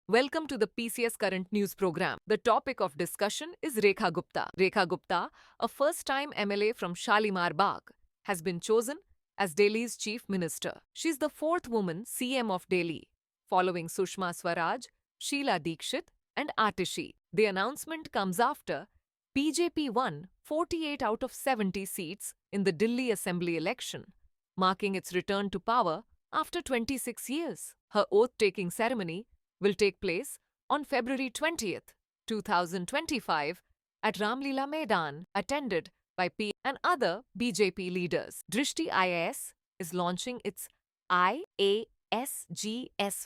Welcome to the PCS Current News Program. The topic of discussion is Rekha Gupta. Rekha Gupta, a first-time MLA from Shalimar Bagh, has been chosen as Delhi's Chief Minister. She's the fourth woman CM of Delhi, following Sushma Swaraj, Sheila Dikshit and Atishi. The announcement comes after BJP won 48 out of 70 seats in the Delhi Assembly election, marking its return to power after 26 years. Her oath-taking ceremony will take place on February 20th, 2025 at Ramlila Maidan, attended by P and other BJP leaders. Drishti IAS is launching its IASGS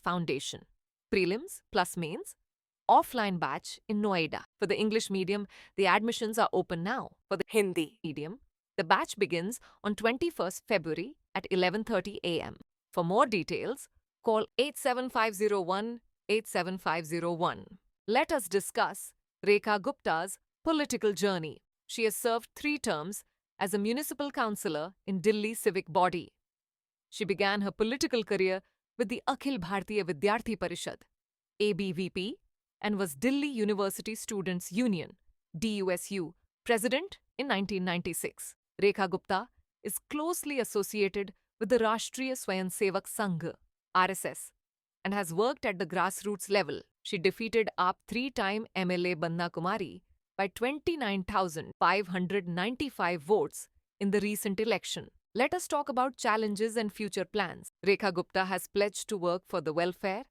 Foundation Prelims plus Mains offline batch in Noida. For the English medium, the admissions are open now. For the Hindi medium, the batch begins on 21st February at 11:30 a.m. For more details, call 87501 87501. Let us discuss Rekha Gupta's political journey. She has served 3 terms as a municipal councillor in Delhi civic body. She began her political career with the Akhil Bharatiya Vidyarthi Parishad, ABVP, and was Delhi University Students' Union, DUSU, president in 1996. Rekha Gupta is closely associated with the Rashtriya Swayamsevak Sangh, RSS, and has worked at the grassroots level. She defeated AAP 3-time MLA Banna Kumari by 29,595 votes in the recent election. Let us talk about challenges and future plans. Rekha Gupta has pledged to work for the welfare,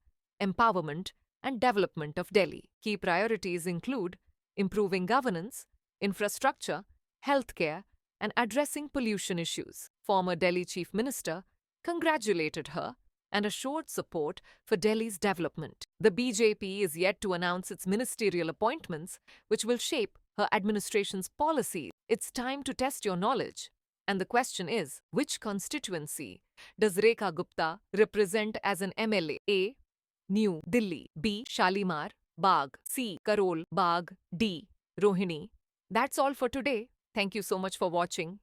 empowerment, and development of Delhi. Key priorities include improving governance, infrastructure, healthcare, and addressing pollution issues. Former Delhi Chief Minister congratulated her and assured support for Delhi's development. The BJP is yet to announce its ministerial appointments, which will shape her administration's policies. It's time to test your knowledge. And the question is, which constituency does Rekha Gupta represent as an MLA? A. New Delhi. B. Shalimar Bagh. C. Karol Bagh. D. Rohini. That's all for today. Thank you so much for watching.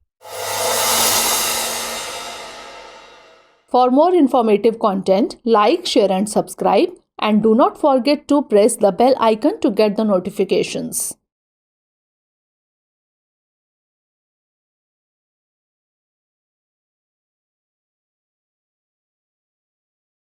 For more informative content, like, share and subscribe, and do not forget to press the bell icon to get the notifications.